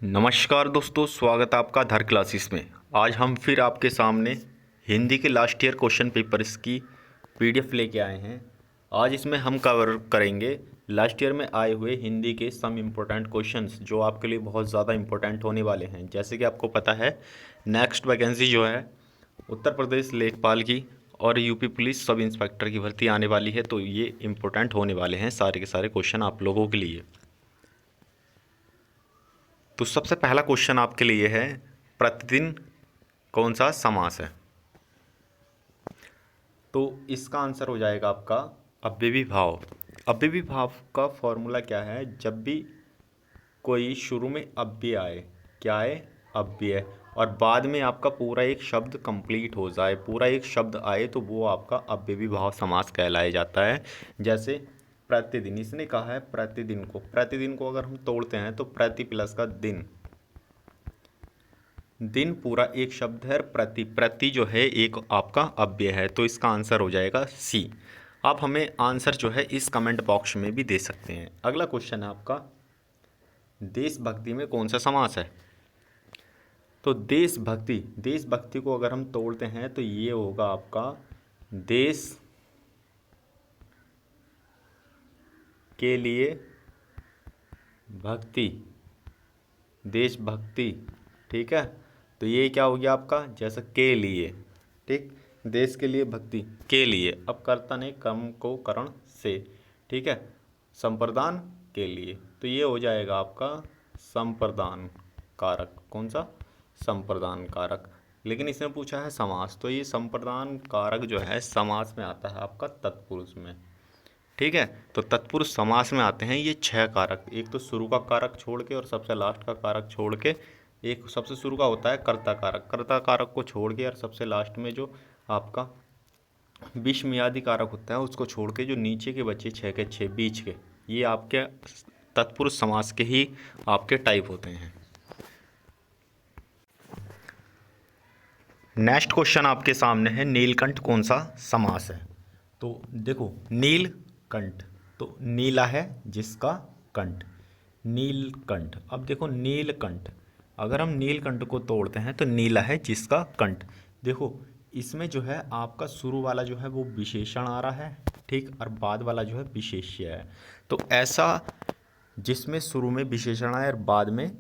नमस्कार दोस्तों, स्वागत है आपका धर क्लासेस में। आज हम फिर आपके सामने हिंदी के लास्ट ईयर क्वेश्चन पेपर्स की पीडीएफ लेके आए हैं। आज इसमें हम कवर करेंगे लास्ट ईयर में आए हुए हिंदी के सम इम्पोर्टेंट क्वेश्चंस जो आपके लिए बहुत ज़्यादा इम्पोर्टेंट होने वाले हैं। जैसे कि आपको पता है, नेक्स्ट वैकेंसी जो है उत्तर प्रदेश लेखपाल की और यूपी पुलिस सब इंस्पेक्टर की भर्ती आने वाली है, तो ये इम्पोर्टेंट होने वाले हैं सारे के सारे क्वेश्चन आप लोगों के लिए। तो सबसे पहला क्वेश्चन आपके लिए है, प्रतिदिन कौन सा समास है? तो इसका आंसर हो जाएगा आपका अव्ययी भाव। अव्ययी भाव का फॉर्मूला क्या है? जब भी कोई शुरू में अव्यय आए, क्या आए? अव्यय, और बाद में आपका पूरा एक शब्द कंप्लीट हो जाए, पूरा एक शब्द आए, तो वो आपका अव्ययी भाव समास कहलाया जाता है। जैसे प्रतिदिन, इसने कहा है प्रतिदिन को अगर हम तोड़ते हैं तो प्रति प्लस का दिन, दिन पूरा एक शब्द है। प्रति जो है एक आपका अव्यय है, तो इसका आंसर हो जाएगा सी। आप हमें आंसर जो है इस कमेंट बॉक्स में भी दे सकते हैं। अगला क्वेश्चन है आपका, देशभक्ति में कौन सा समास है? तो देशभक्ति को अगर हम तोड़ते हैं तो ये होगा आपका देश के लिए भक्ति, देशभक्ति। ठीक है, तो ये क्या हो गया आपका? जैसा के लिए, ठीक, देश के लिए भक्ति के लिए। अब कर्ता ने कर्म को करण से, ठीक है, संप्रदान के लिए, तो ये हो जाएगा आपका संप्रदान कारक। कौन सा? संप्रदान कारक। लेकिन इसने पूछा है समास, तो ये संप्रदान कारक जो है समास में आता है आपका तत्पुरुष में। ठीक है, तो तत्पुरुष समास में आते हैं ये 6 कारक। एक तो शुरू का कारक छोड़ के और सबसे लास्ट का कारक छोड़ के, एक सबसे शुरू का होता है कर्ता कारक को छोड़ के, और सबसे लास्ट में जो आपका विषमयादि कारक होता है उसको छोड़ के जो नीचे के बचे 6 के 6 बीच के, ये आपके तत्पुरुष समास के ही आपके टाइप होते हैं। नेक्स्ट क्वेश्चन आपके सामने है, नीलकंठ कौन सा समास है? तो देखो, नीलकंठ, तो नीला है जिसका कंठ, नीलकंठ। अब देखो नीलकंठ, अगर हम नीलकंठ को तोड़ते हैं तो नीला है जिसका कंठ। देखो इसमें जो है आपका शुरू वाला जो है वो विशेषण आ रहा है, ठीक, और बाद वाला जो है विशेष्य है। तो ऐसा जिसमें शुरू में विशेषण आए और बाद में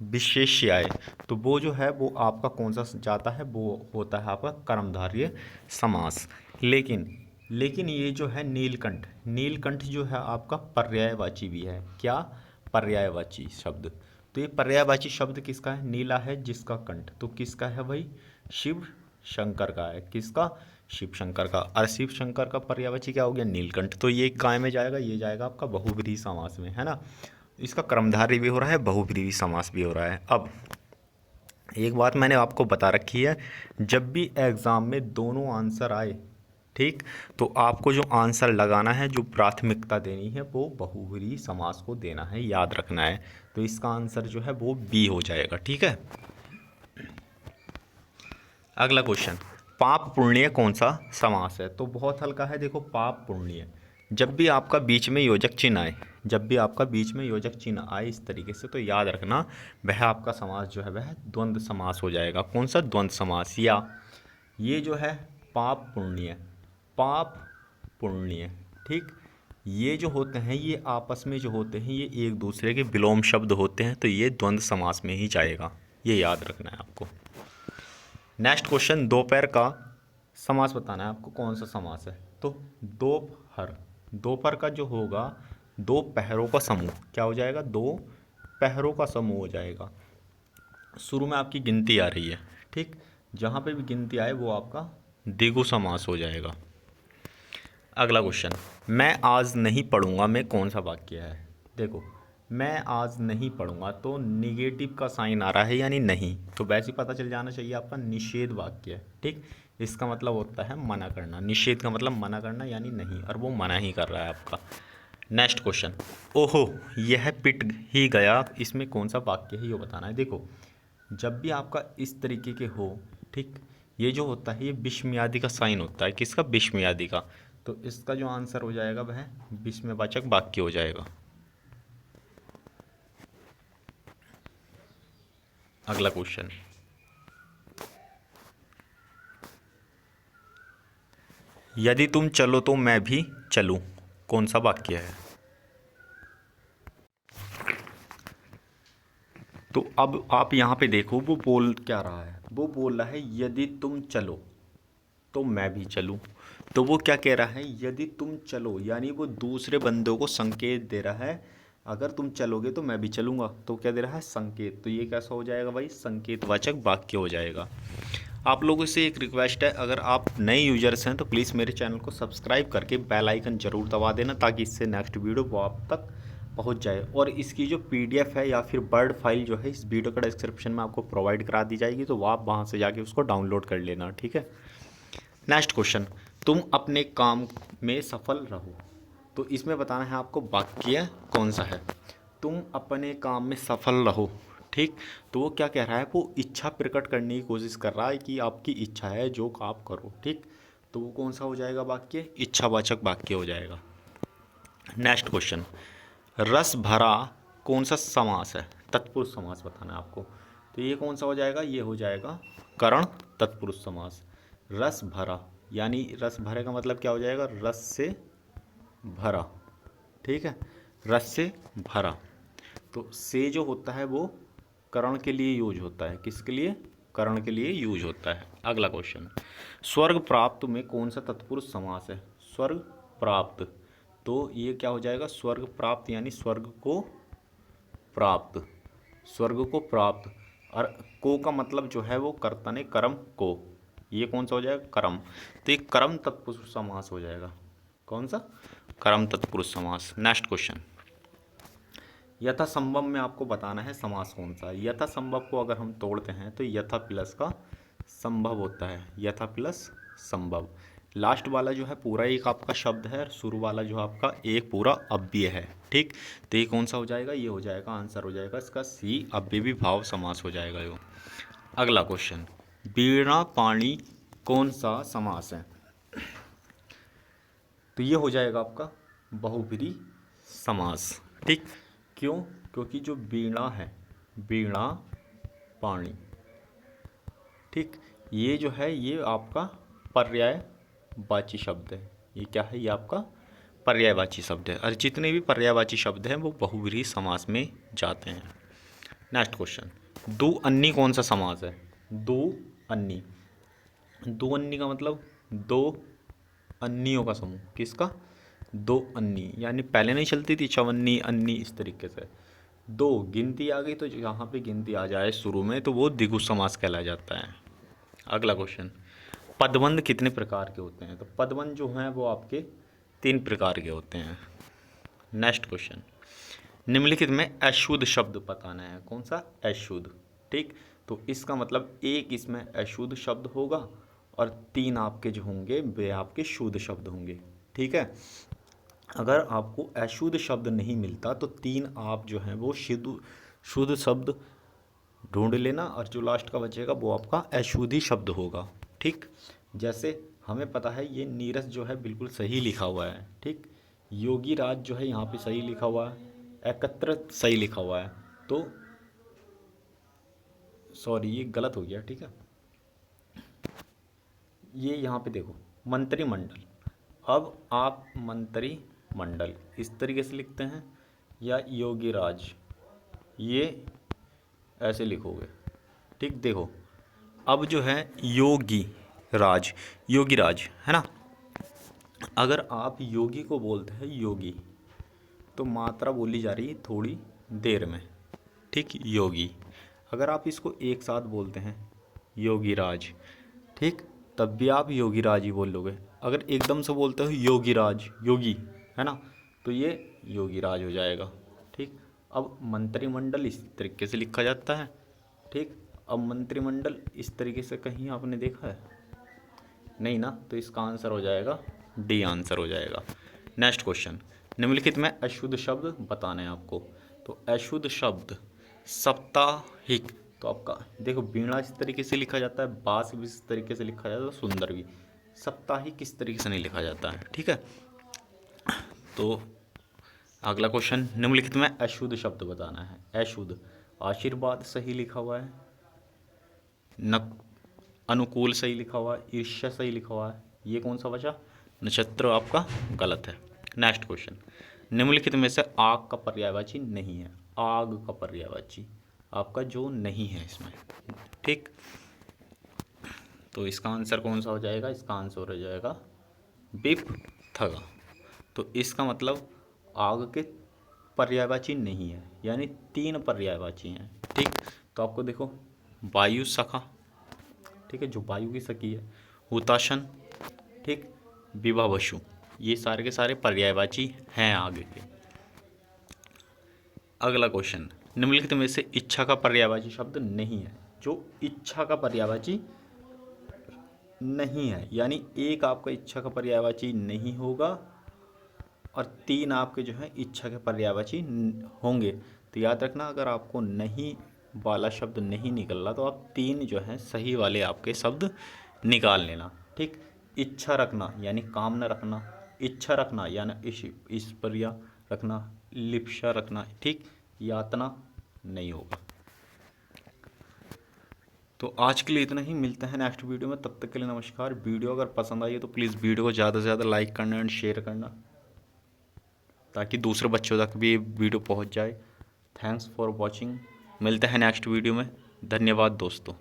विशेष्य आए, तो वो जो है वो आपका कौन सा जाता है? वो होता है आपका कर्मधारय समास। लेकिन ये जो है नीलकंठ जो है आपका पर्यायवाची भी है। क्या? पर्यायवाची शब्द। तो ये पर्यायवाची शब्द किसका है? नीला है जिसका कंठ, तो किसका है भाई? शिव शंकर का है। किसका? शिव शंकर का। और शिव शंकर का पर्यायवाची क्या हो गया? नीलकंठ। तो ये काय में जाएगा? ये जाएगा आपका बहुव्रीहि समास में, है ना। इसका कर्मधारय भी हो रहा है, बहुव्रीहि समास भी हो रहा है। अब एक बात मैंने आपको बता रखी है, जब भी एग्ज़ाम में दोनों आंसर आए, ठीक, तो आपको जो आंसर लगाना है, जो प्राथमिकता देनी है, वो बहुव्रीहि समास को देना है, याद रखना है। तो इसका आंसर जो है वो बी हो जाएगा। ठीक है, अगला क्वेश्चन, पाप पुण्य कौन सा समास है? तो बहुत हल्का है। देखो, पाप पुण्य, जब भी आपका बीच में योजक चिन्ह आए, जब भी आपका बीच में योजक चिन्ह आए इस तरीके से, तो याद रखना वह आपका समास जो है वह द्वंद्व समास हो जाएगा। कौन सा? द्वंद्व समास। या ये जो है पाप पुण्य, ठीक, ये जो होते हैं ये आपस में जो होते हैं ये एक दूसरे के विलोम शब्द होते हैं, तो ये द्वंद्व समास में ही जाएगा, ये याद रखना है आपको। नेक्स्ट क्वेश्चन, दोपहर का समास बताना है आपको, कौन सा समास है? तो दोपहर का जो होगा, दो पहरों का समूह, क्या हो जाएगा? दो पहरों का समूह हो जाएगा। शुरू में आपकी गिनती आ रही है, ठीक, जहाँ पे भी गिनती आए वो आपका द्विगु समास हो जाएगा। अगला क्वेश्चन, मैं आज नहीं पढ़ूंगा में कौन सा वाक्य है? देखो, मैं आज नहीं पढ़ूंगा, तो निगेटिव का साइन आ रहा है यानी नहीं, तो वैसे ही पता चल जाना चाहिए आपका निषेध वाक्य है। ठीक, इसका मतलब होता है मना करना, निषेध का मतलब मना करना यानी नहीं, और वो मना ही कर रहा है आपका। नेक्स्ट क्वेश्चन, ओहो यह पिट ही गया, इसमें कौन सा वाक्य है ये बताना है। देखो, जब भी आपका इस तरीके के हो, ठीक, ये जो होता है ये विस्मयादि का साइन होता है। किसका? विस्मयादि का। तो इसका जो आंसर हो जाएगा वह विस्मयवाचक वाक्य हो जाएगा। अगला क्वेश्चन, यदि तुम चलो तो मैं भी चलूं, कौन सा वाक्य है? तो अब आप यहाँ पे देखो वो बोल क्या रहा है, वो बोल रहा है यदि तुम चलो तो मैं भी चलूं। तो वो क्या कह रहा है, यदि तुम चलो, यानी वो दूसरे बंदों को संकेत दे रहा है, अगर तुम चलोगे तो मैं भी चलूंगा। तो क्या दे रहा है, संकेत। तो ये कैसा हो जाएगा भाई, संकेतवाचक वाक्य हो जाएगा। आप लोगों से एक रिक्वेस्ट है, अगर आप नए यूजर्स हैं तो प्लीज़ मेरे चैनल को सब्सक्राइब करके बेल आइकन ज़रूर दबा देना, ताकि इससे नेक्स्ट वीडियो वो आप तक पहुंच जाए। और इसकी जो पीडीएफ है या फिर वर्ड फाइल जो है इस वीडियो का डिस्क्रिप्शन में आपको प्रोवाइड करा दी जाएगी, तो वो आप वहाँ से जाके उसको डाउनलोड कर लेना, ठीक है। नेक्स्ट क्वेश्चन, तुम अपने काम में सफल रहो। तो इसमें बताना है आपको वाक्य कौन सा है, तुम अपने काम में सफल रहो, ठीक। तो वो क्या कह रहा है, वो इच्छा प्रकट करने की कोशिश कर रहा है कि आपकी इच्छा है जो आप करो, ठीक। तो वो कौन सा हो जाएगा वाक्य, इच्छावाचक वाक्य हो जाएगा। नेक्स्ट क्वेश्चन, रस भरा कौन सा समास है, तत्पुरुष समास बताना है आपको। तो ये कौन सा हो जाएगा, ये हो जाएगा करण तत्पुरुष समास। रस भरा, यानी रस भरे का मतलब क्या हो जाएगा, रस से भरा, ठीक है, रस से भरा। तो से जो होता है वो करण के लिए यूज होता है, किसके लिए, करण के लिए यूज होता है। अगला क्वेश्चन, स्वर्ग प्राप्त में कौन सा तत्पुरुष समास है, स्वर्ग प्राप्त। तो ये क्या हो जाएगा, स्वर्ग प्राप्त, यानी स्वर्ग को प्राप्त, स्वर्ग को प्राप्त। और को का मतलब जो है वो कर्ता ने कर्म को, ये कौन सा हो जाएगा, कर्म। तो ये कर्म तत्पुरुष समास हो जाएगा, कौन सा, कर्म तत्पुरुष समास। नेक्स्ट क्वेश्चन, यथासंभव में आपको बताना है समास कौन सा है। यथासंभव को अगर हम तोड़ते हैं तो यथा प्लस का संभव होता है, यथा प्लस संभव। लास्ट वाला जो है पूरा एक आपका शब्द है, शुरू वाला जो आपका एक पूरा अव्यय है, ठीक। तो ये कौन सा हो जाएगा, ये हो जाएगा, आंसर हो जाएगा इसका सी, अव्ययी भाव समास हो जाएगा यो। अगला क्वेश्चन, वीणा पाणी कौन सा समास है। तो ये हो जाएगा आपका बहुब्रीहि समास, ठीक। क्यों, क्योंकि जो वीणा है, वीणा पाणी, ठीक, ये जो है ये आपका पर्यायवाची शब्द है। ये क्या है, ये आपका पर्यायवाची शब्द है, और जितने भी पर्यायवाची शब्द हैं वो बहुब्रीहि समास में जाते हैं। नेक्स्ट क्वेश्चन, दो अन्नी कौन सा समास है, दो अन्नी। दो अन्नी का मतलब दो अन्नियों का समूह, किसका, दो अन्नी, यानी पहले नहीं चलती थी चवन्नी अन्नी, इस तरीके से दो गिनती आ गई, तो यहाँ पे गिनती आ जाए शुरू में तो वो द्विगु समास कहलाया जाता है। अगला क्वेश्चन, पदबंध कितने प्रकार के होते हैं। तो पदबंध जो हैं वो आपके 3 प्रकार के होते हैं। नेक्स्ट क्वेश्चन, निम्नलिखित में अशुद्ध शब्द बताना है, कौन सा, अशुद्ध, ठीक। तो इसका मतलब एक इसमें अशुद्ध शब्द होगा और 3 आपके जो होंगे वे आपके शुद्ध शब्द होंगे, ठीक है। अगर आपको अशुद्ध शब्द नहीं मिलता तो 3 आप जो हैं वो शुद्ध शुद्ध शब्द ढूंढ लेना, और जो लास्ट का बचेगा वो आपका अशुद्धि शब्द होगा, ठीक। जैसे हमें पता है ये नीरस जो है बिल्कुल सही लिखा हुआ है, ठीक। योगी राज जो है यहाँ पे सही लिखा हुआ है, एकत्र सही लिखा हुआ है। तो सॉरी ये गलत हो गया, ठीक है। ये यहाँ पे देखो मंत्रिमंडल, अब आप मंत्रिमंडल इस तरीके से लिखते हैं या योगी राज, ये ऐसे लिखोगे, ठीक। देखो अब जो है योगी राज, योगी राज है ना, अगर आप योगी को बोलते हैं योगी तो मात्रा बोली जा रही है थोड़ी देर में, ठीक, योगी। अगर आप इसको एक साथ बोलते हैं योगी राज, ठीक, तब भी आप योगी राज ही बोल लोगे। अगर एकदम से बोलते हो योगी राज, योगी, है ना, तो ये योगी राज हो जाएगा, ठीक। अब मंत्रिमंडल इस तरीके से लिखा जाता है, ठीक। अब मंत्रिमंडल इस तरीके से कहीं आपने देखा है, नहीं ना, तो इसका आंसर हो जाएगा डी, आंसर हो जाएगा। नेक्स्ट क्वेश्चन, निम्नलिखित में अशुद्ध शब्द बताने हैं आपको। तो अशुद्ध शब्द साप्ताहिक, तो आपका देखो वीणा इस तरीके से लिखा जाता है, बांस भी इस तरीके से लिखा जाता है, सुंदर भी, साप्ताहिक इस तरीके से नहीं लिखा जाता है, ठीक है। तो अगला क्वेश्चन, निम्नलिखित में अशुद्ध शब्द बताना है। अशुद्ध, आशीर्वाद सही लिखा हुआ है, न अनुकूल सही लिखा हुआ है, ईर्ष्या सही लिखा हुआ है, ये कौन सा बचा? नक्षत्र आपका गलत है। नेक्स्ट क्वेश्चन, निम्नलिखित में से आग का पर्यायवाची नहीं है। आग का पर्यायवाची आपका जो नहीं है इसमें, ठीक। तो इसका आंसर कौन सा हो जाएगा? इसका आंसर हो जाएगा विपथगा। तो इसका मतलब आग के पर्यायवाची नहीं है, यानी 3 पर्यायवाची हैं, ठीक। तो आपको देखो, वायु सखा, ठीक है, जो वायु की सखी है, हुताशन, ठीक, विभावशु, ये सारे के सारे पर्यायवाची हैं आगे के। अगला क्वेश्चन, निम्नलिखित में से इच्छा का पर्यायवाची शब्द नहीं है। जो इच्छा का पर्यायवाची नहीं है, यानी एक आपका इच्छा का पर्यायवाची नहीं होगा और 3 आपके जो है इच्छा के पर्यायवाची होंगे। तो याद रखना, अगर आपको नहीं वाला शब्द नहीं निकल रहा तो आप 3 जो है सही वाले आपके शब्द निकाल लेना, ठीक। इच्छा रखना यानी कामना रखना, इच्छा रखना यानी ईश्वर्या रखना, लिप्सा रखना, ठीक, यातना नहीं होगा। तो आज के लिए इतना ही, मिलते हैं नेक्स्ट वीडियो में, तब तक के लिए नमस्कार। वीडियो अगर पसंद आई है तो प्लीज़ वीडियो को ज़्यादा से ज़्यादा लाइक करना एंड शेयर करना, ताकि दूसरे बच्चों तक भी वीडियो पहुंच जाए। थैंक्स फॉर वॉचिंग, मिलते हैं नेक्स्ट वीडियो में। धन्यवाद दोस्तों।